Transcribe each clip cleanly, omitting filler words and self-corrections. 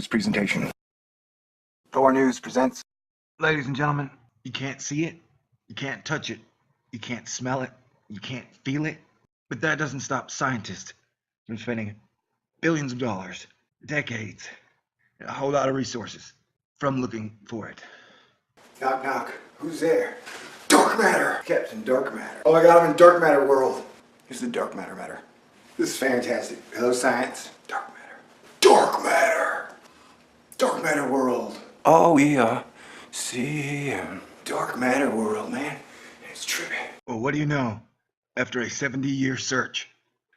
this presentation. Thor News presents. Ladies and gentlemen, you can't see it, you can't touch it, you can't smell it, you can't feel it, but that doesn't stop scientists from spending billions of dollars, decades, and a whole lot of resources from looking for it. Knock, knock. Who's there? Dark matter! Captain Dark Matter. Oh my god, I'm in Dark Matter world. Here's the Dark Matter. This is fantastic. Hello, science. Dark matter. Dark matter! Dark Matter world. Oh, yeah. See him. Dark Matter world, man. It's trippy. Well, what do you know? After a 70-year search,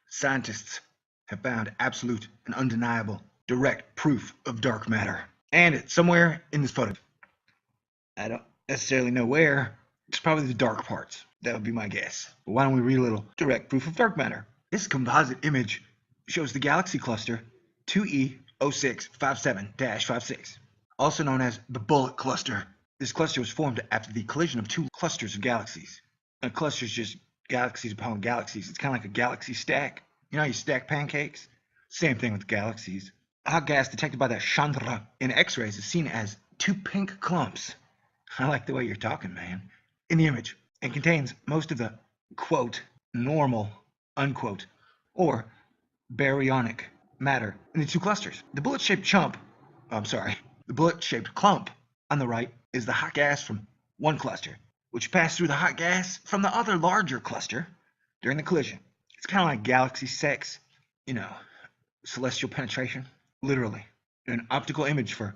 scientists have found absolute and undeniable direct proof of dark matter. And it's somewhere in this photo. I don't necessarily know where. It's probably the dark parts. That would be my guess. But why don't we read a little direct proof of dark matter? This composite image shows the galaxy cluster 2E0657-56, also known as the Bullet Cluster. This cluster was formed after the collision of two clusters of galaxies. A cluster is just galaxies upon galaxies. It's kind of like a galaxy stack. You know how you stack pancakes? Same thing with galaxies. Hot gas detected by the Chandra in X-rays is seen as two pink clumps. I like the way you're talking, man. In the image, and contains most of the, quote, normal, unquote, or baryonic matter in the two clusters. The bullet-shaped clump on the right is the hot gas from one cluster, which passed through the hot gas from the other larger cluster during the collision. It's kind of like galaxy sex, you know, celestial penetration, literally. An optical image for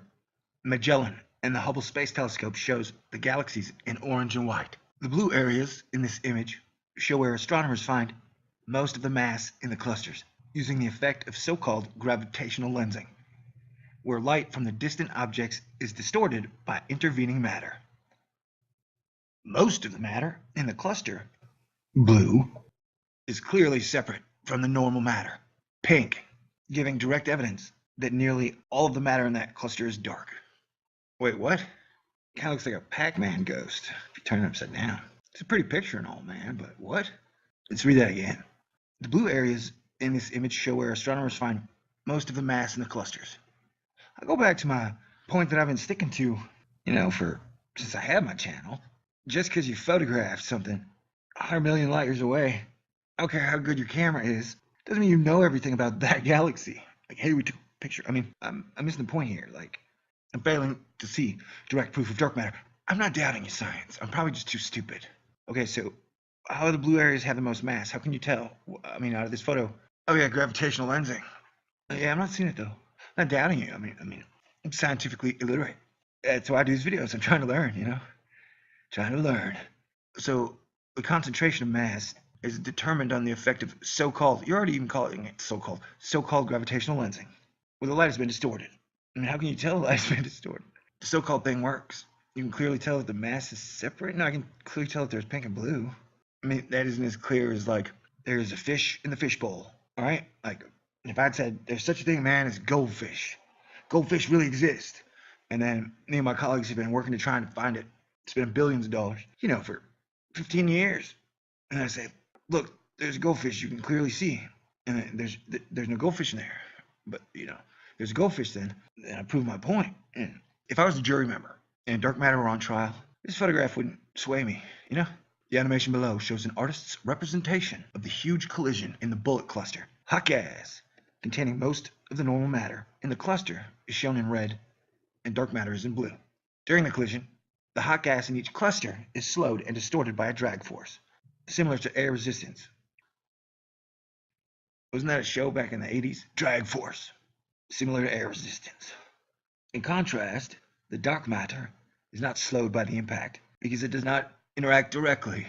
Magellan and the Hubble Space Telescope shows the galaxies in orange and white. The blue areas in this image show where astronomers find most of the mass in the clusters, using the effect of so-called gravitational lensing, where light from the distant objects is distorted by intervening matter. Most of the matter in the cluster, blue, is clearly separate from the normal matter, pink, giving direct evidence that nearly all of the matter in that cluster is dark. Wait, what? Kind of looks like a Pac-Man ghost if you turn it upside down. It's a pretty picture and all, man, but what? Let's read that again. The blue areas in this image show where astronomers find most of the mass in the clusters. I'll go back to my point that I've been sticking to, since I had my channel. Just because you photographed something 100 million light years away, I don't care how good your camera is, doesn't mean you know everything about that galaxy. Like, hey, we took a picture. I mean, I'm missing the point here. Like, I'm failing to see direct proof of dark matter. I'm not doubting your science. I'm probably just too stupid. Okay, so how do the blue areas have the most mass? How can you tell? I mean, out of this photo. Oh yeah, gravitational lensing. Yeah, I'm not seeing it though. I'm not doubting you. I mean, I'm scientifically illiterate. That's why I do these videos. I'm trying to learn, Trying to learn. So the concentration of mass is determined on the effect of so-called, you're already even calling it so-called gravitational lensing, where the light has been distorted. I mean, how can you tell the light's been distorted? The so-called thing works. You can clearly tell that the mass is separate. No, I can clearly tell that there's pink and blue. I mean, that isn't as clear as, like, there's a fish in the fishbowl, all right? Like, if I'd said there's such a thing, man, as goldfish. Goldfish really exist. And then me and my colleagues have been working to try and find it. Spent billions of dollars, for 15 years. And I say, look, there's a goldfish you can clearly see. And there's no goldfish in there. But, there's a goldfish then. And I prove my point. And if I was a jury member and dark matter were on trial, this photograph wouldn't sway me, The animation below shows an artist's representation of the huge collision in the bullet cluster. Hot gas, containing most of the normal matter in the cluster, is shown in red, and dark matter is in blue. During the collision, the hot gas in each cluster is slowed and distorted by a drag force, similar to air resistance. Wasn't that a show back in the 80s? Drag force, similar to air resistance. In contrast, the dark matter is not slowed by the impact because it does not interact directly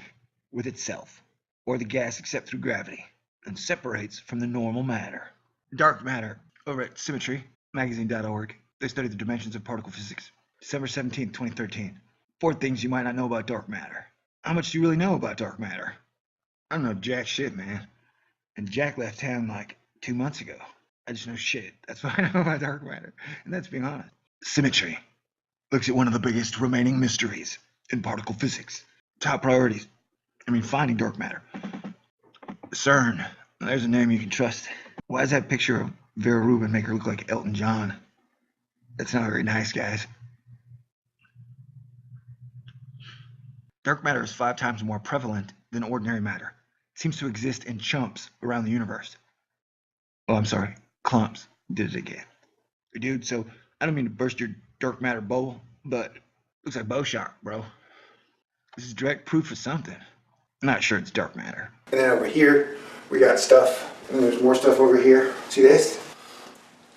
with itself or the gas except through gravity and separates from the normal matter. Dark matter, over at symmetrymagazine.org, they study the dimensions of particle physics. December 17, 2013. 4 things you might not know about dark matter. How much do you really know about dark matter? I don't know jack shit, man. And Jack left town like 2 months ago. I just know shit. That's what I know about dark matter. And that's being honest. Symmetry looks at one of the biggest remaining mysteries in particle physics. Top priorities. Finding dark matter. CERN. There's a name you can trust. Why does that picture of Vera Rubin make her look like Elton John? That's not very nice, guys. Dark matter is 5 times more prevalent than ordinary matter. It seems to exist in chunks around the universe. Oh, I'm sorry. Clumps. Did it again. Dude, so I don't mean to burst your dark matter bubble, but looks like bow shock, bro. This is direct proof of something. I'm not sure it's dark matter. And then over here, we got stuff. And there's more stuff over here. See this?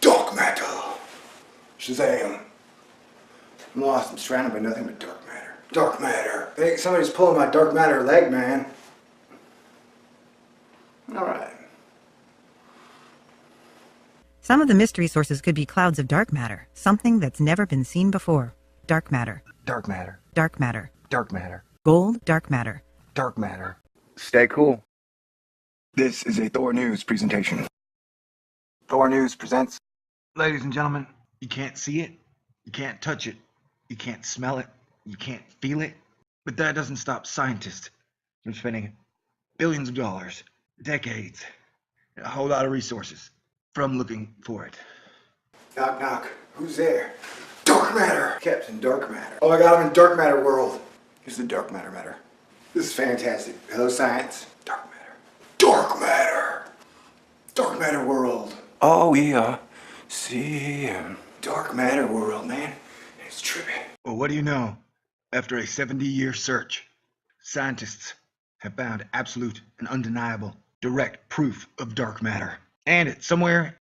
Dark matter. Shazam. I'm lost. I'm surrounded by nothing but dark matter. Dark matter. I think somebody's pulling my dark matter leg, man. Alright. Some of the mystery sources could be clouds of dark matter, something that's never been seen before. Dark matter. Dark matter. Dark matter. Dark matter. Gold, dark matter. Dark matter. Stay cool. This is a Thor News presentation. Thor News presents. Ladies and gentlemen, you can't see it, you can't touch it, you can't smell it, you can't feel it, but that doesn't stop scientists from spending billions of dollars, decades, and a whole lot of resources from looking for it. Knock, knock. Who's there? Dark matter. Captain Dark Matter. Oh, I got him in dark matter world. Here's the dark matter. This is fantastic. Hello, science. Dark matter. Dark matter. Dark matter world. Oh, yeah. See him. Dark matter world, man. It's trippy. Well, what do you know? After a 70-year search, scientists have found absolute and undeniable direct proof of dark matter. And it's somewhere